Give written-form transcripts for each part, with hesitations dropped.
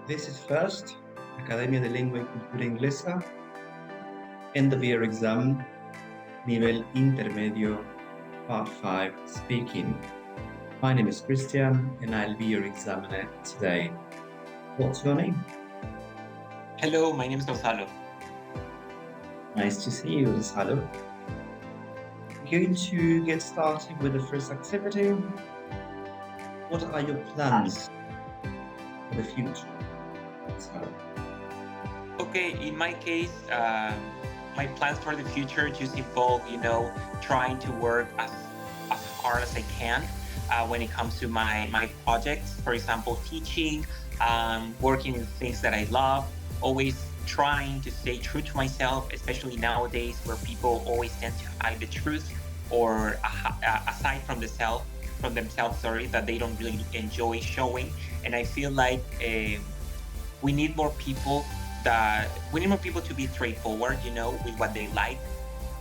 This is first, Academia de Lengua y Cultura Inglesa, end of year exam, nivel Intermedio, part 5, speaking. My name is Cristian and I'll be your examiner today. What's your name? Hello, my name is Gonzalo. Nice to see you, Gonzalo. We're going to get started with the first activity. What are your plans for the future, Gonzalo? Okay, in my case, my plans for the future just involve, trying to work as hard as I can when it comes to my projects. For example, teaching, working in things that I love, always trying to stay true to myself, especially nowadays where people always tend to hide the truth or aside from themselves, that they don't really enjoy showing. And I feel like we need more people to be straightforward, with what they like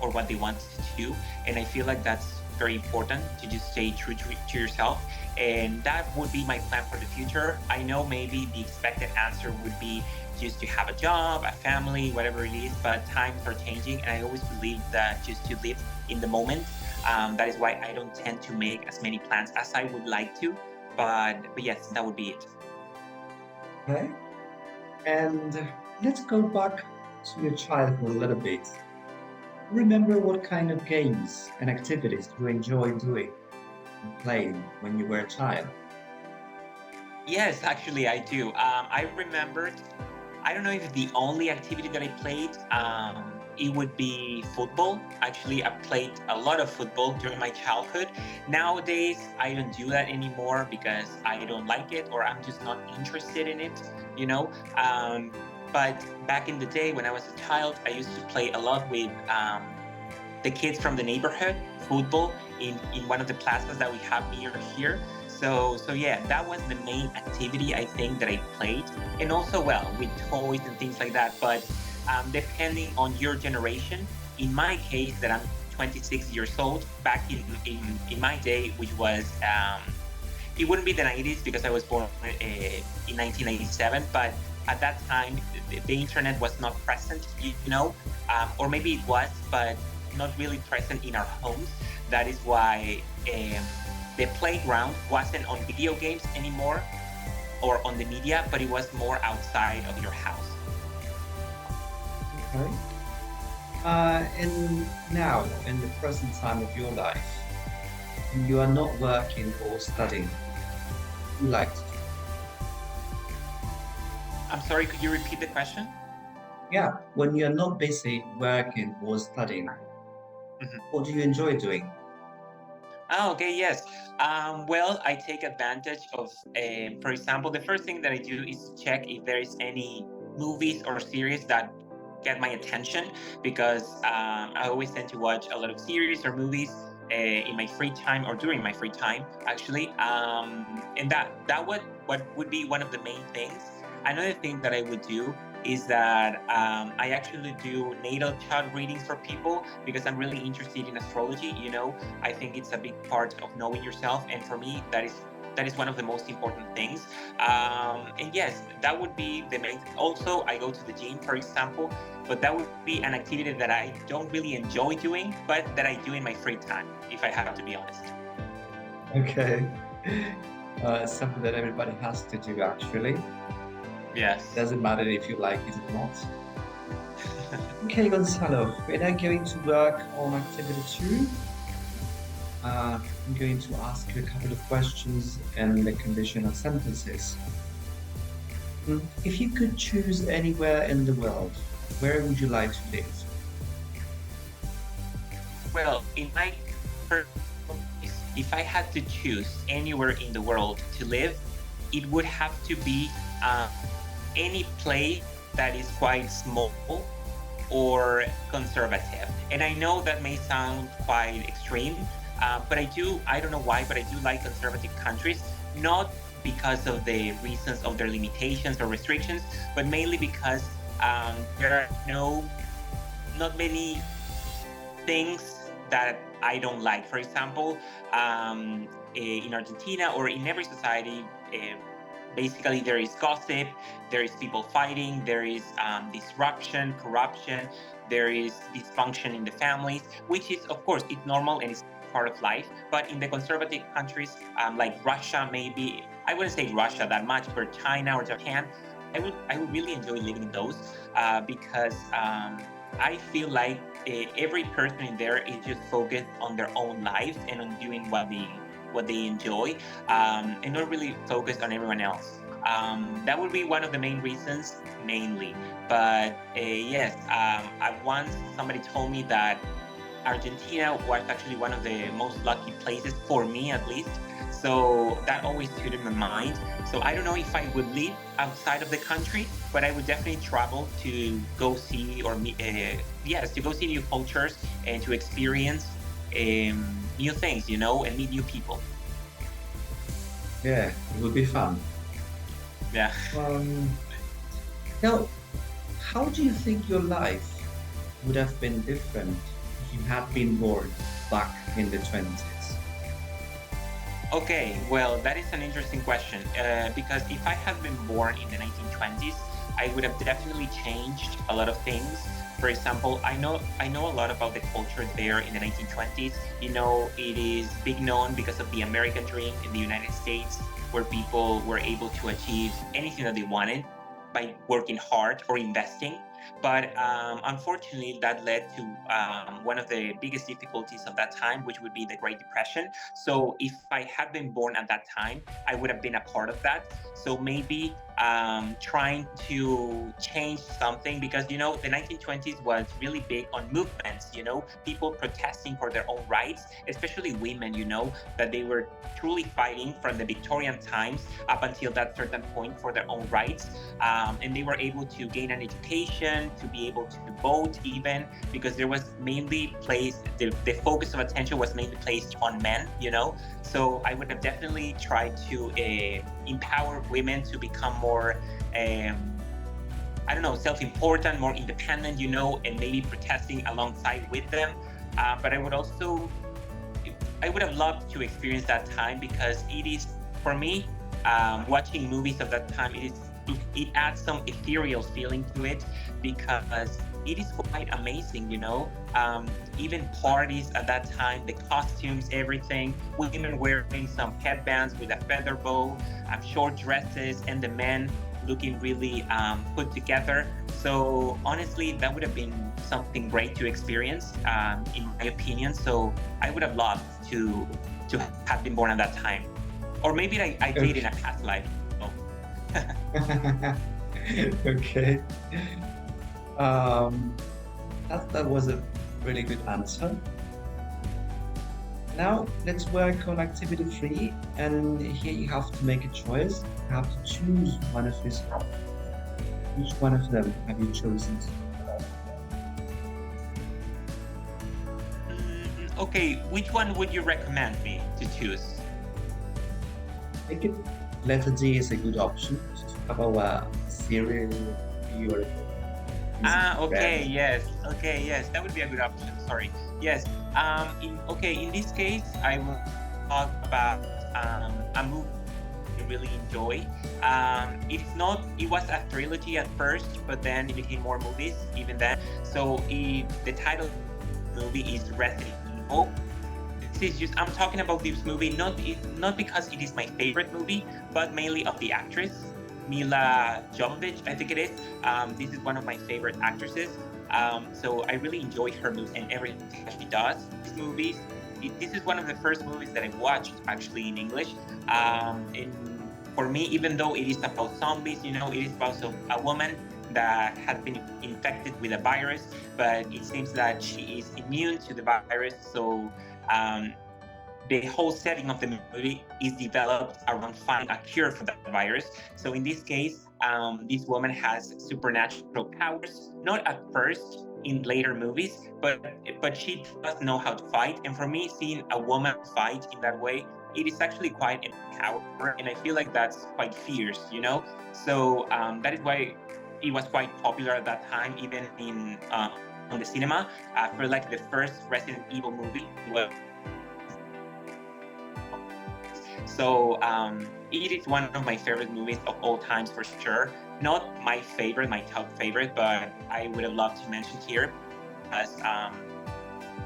or what they want to do. And I feel like that's very important to just stay true to yourself. And that would be my plan for the future. I know maybe the expected answer would be just to have a job, a family, whatever it is, but times are changing. And I always believe that just to live in the moment. That is why I don't tend to make as many plans as I would like to. But yes, that would be it. Okay. And let's go back to your childhood a little bit. Remember what kind of games and activities you enjoy doing and playing when you were a child? Yes, actually, I do. I remembered, I don't know if the only activity that I played, it would be football. Actually, I played a lot of football during my childhood. Nowadays, I don't do that anymore because I don't like it or I'm just not interested in it, you know. But back in the day when I was a child, I used to play a lot with the kids from the neighborhood, football in one of the plazas that we have near here. So yeah, that was the main activity I think that I played, and also well with toys and things like that. But depending on your generation, in my case, that I'm 26 years old, back in my day, which was it wouldn't be the 90s because I was born in 1997, but at that time the internet was not present, or maybe it was, but not really present in our homes. That is why the playground wasn't on video games anymore or on the media, but it was more outside of your house. Okay. And now, in the present time of your life, you are not working or studying. You like to, I'm sorry, could you repeat the question? yeah, when you're not busy working or studying, Mhm. what do you enjoy doing? Oh, okay, yes. Well, I take advantage of, for example, the first thing that I do is check if there is any movies or series that get my attention because I always tend to watch a lot of series or movies in my free time or during my free time, actually. And that what would be one of the main things. Another thing that I would do is that I actually do natal chart readings for people because I'm really interested in astrology. I think it's a big part of knowing yourself, and for me, that is one of the most important things. And yes, that would be the main. Also, I go to the gym, for example, but that would be an activity that I don't really enjoy doing, but that I do in my free time, if I have to be honest. Okay. It's something that everybody has to do, actually. Yes. Doesn't matter if you like it or not. Okay, Gonzalo, we're now going to work on activity 2. I'm going to ask you a couple of questions and the conditional sentences. If you could choose anywhere in the world, where would you like to live? Well, in my personal case, if I had to choose anywhere in the world to live, it would have to be any place that is quite small or conservative. And I know that may sound quite extreme, but I don't know why, but I do like conservative countries, not because of the reasons of their limitations or restrictions, but mainly because there are not many things that I don't like. For example, in Argentina or in every society, basically there is gossip, there is people fighting, there is disruption, corruption, there is dysfunction in the families, which is, of course, it's normal and it's part of life. But in the conservative countries, like Russia, maybe I wouldn't say Russia that much, but China or Japan, I would really enjoy living in those because I feel like every person in there is just focused on their own lives and on doing what they enjoy, and not really focused on everyone else. That would be one of the main reasons, mainly. But yes, once somebody told me that Argentina was actually one of the most lucky places for me, at least. So that always stood in my mind. So I don't know if I would live outside of the country, but I would definitely travel to go see or meet, yes, to go see new cultures and to experience new things, and meet new people. Yeah, it would be fun. Yeah. Now, how do you think your life would have been different if you had been born back in the 20s? Okay, well, that is an interesting question because if I had been born in the 1920s, I would have definitely changed a lot of things. For example, I know a lot about the culture there in the 1920s. It is big known because of the American dream in the United States, where people were able to achieve anything that they wanted by working hard or investing. But unfortunately, that led to one of the biggest difficulties of that time, which would be the Great Depression. So if I had been born at that time, I would have been a part of that. So maybe trying to change something because, the 1920s was really big on movements, people protesting for their own rights, especially women, that they were truly fighting from the Victorian times up until that certain point for their own rights. And they were able to gain an education, to be able to vote even, because there was mainly placed, the focus of attention was mainly placed on men, So I would have definitely tried to empower women to become more, I don't know, self-important, more independent, and maybe protesting alongside with them. But I would have loved to experience that time because it is, for me, watching movies of that time, it adds some ethereal feeling to it because it is quite amazing, even parties at that time, the costumes, everything, women wearing some headbands with a feather bow, short dresses, and the men looking really put together. So honestly, that would have been something great to experience, in my opinion. So I would have loved to have been born at that time, or maybe I did in a past life. Okay. Um, that was a really good answer. Now let's work on activity 3, and here you have to make a choice. You have to choose one of these. Which one of them have you chosen? Okay, which one would you recommend me to choose? I think letter D is a good option. Just about a serial viewer. Okay, yes. Okay, yes, that would be a good option. Sorry. Yes. In this case, I will talk about a movie I really enjoy. It was a trilogy at first, but then it became more movies even then. So the title of the movie is Resident Evil. I'm talking about this movie not because it is my favorite movie, but mainly of the actress Mila Jovovich, I think it is. This is one of my favorite actresses. So I really enjoy her movies and everything that she does. These movies. This is one of the first movies that I watched actually in English. And for me, even though it is about zombies, it is about a woman that has been infected with a virus, but it seems that she is immune to the virus. So um, the whole setting of the movie is developed around finding a cure for that virus. So in this case, this woman has supernatural powers, not at first in later movies, but she does know how to fight. And for me, seeing a woman fight in that way, it is actually quite empowering, and I feel like that's quite fierce, So that is why it was quite popular at that time, even in on the cinema. For like the first Resident Evil movie, it was So it is one of my favorite movies of all times for sure. Not my favorite, my top favorite, but I would have loved to mention here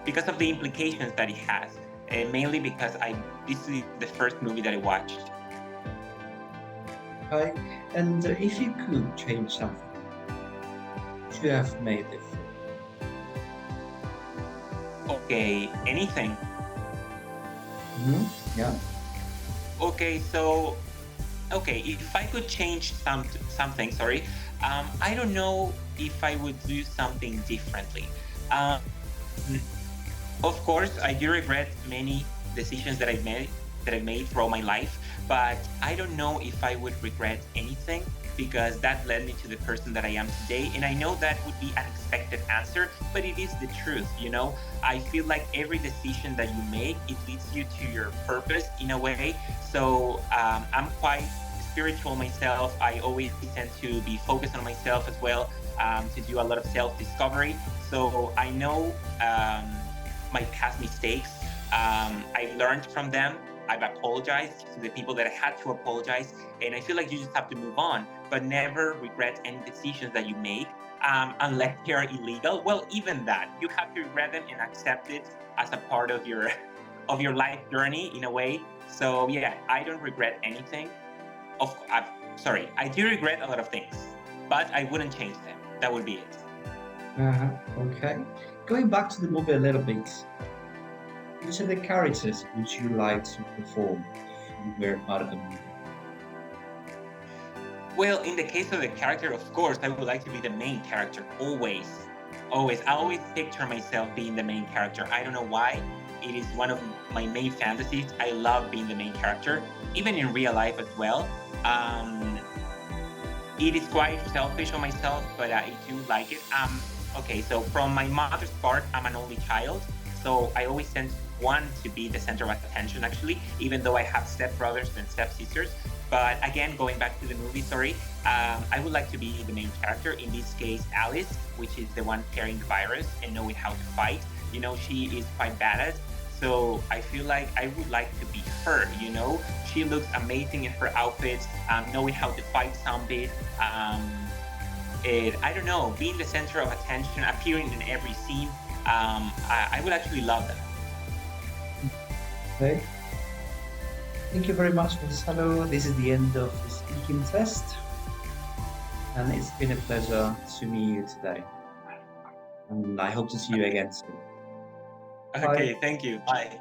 because of the implications that it has. Mainly because this is the first movie that I watched. Okay. And if you could change something, would you have made it? Okay, anything. Yeah. Okay, so if I could change something, sorry, I don't know if I would do something differently. Of course, I do regret many decisions that I've made throughout my life, but I don't know if I would regret anything because that led me to the person that I am today. And I know that would be an expected answer, but it is the truth, you know? I feel like every decision that you make, it leads you to your purpose in a way. So I'm quite spiritual myself. I always tend to be focused on myself as well, to do a lot of self-discovery. So I know my past mistakes. I learned from them. I've apologized to the people that I had to apologize. And I feel like you just have to move on, but never regret any decisions that you make, unless they are illegal. Well, even that, you have to regret them and accept it as a part of your life journey in a way. So yeah, I don't regret anything. I do regret a lot of things, but I wouldn't change them. That would be it. Okay. Going back to the movie a little bit, which of the characters would you like to perform if you were part of the movie? Well, in the case of the character, of course, I would like to be the main character, always. Always. I always picture myself being the main character. I don't know why. It is one of my main fantasies. I love being the main character, even in real life as well. It is quite selfish on myself, but I do like it. Okay, so from my mother's part, I'm an only child. So I always tend to want to be the center of attention, actually, even though I have stepbrothers and stepsisters. But again, going back to the movie, I would like to be the main character. In this case, Alice, which is the one carrying the virus and knowing how to fight. You know, she is quite badass. So I feel like I would like to be her, you know? She looks amazing in her outfits, knowing how to fight zombies. I don't know, being the center of attention, appearing in every scene. I would actually love that. Okay. Thank you very much, Gonzalo. This is the end of the speaking test. And it's been a pleasure to meet you today. And I hope to see you again soon. Okay, thank you. Bye.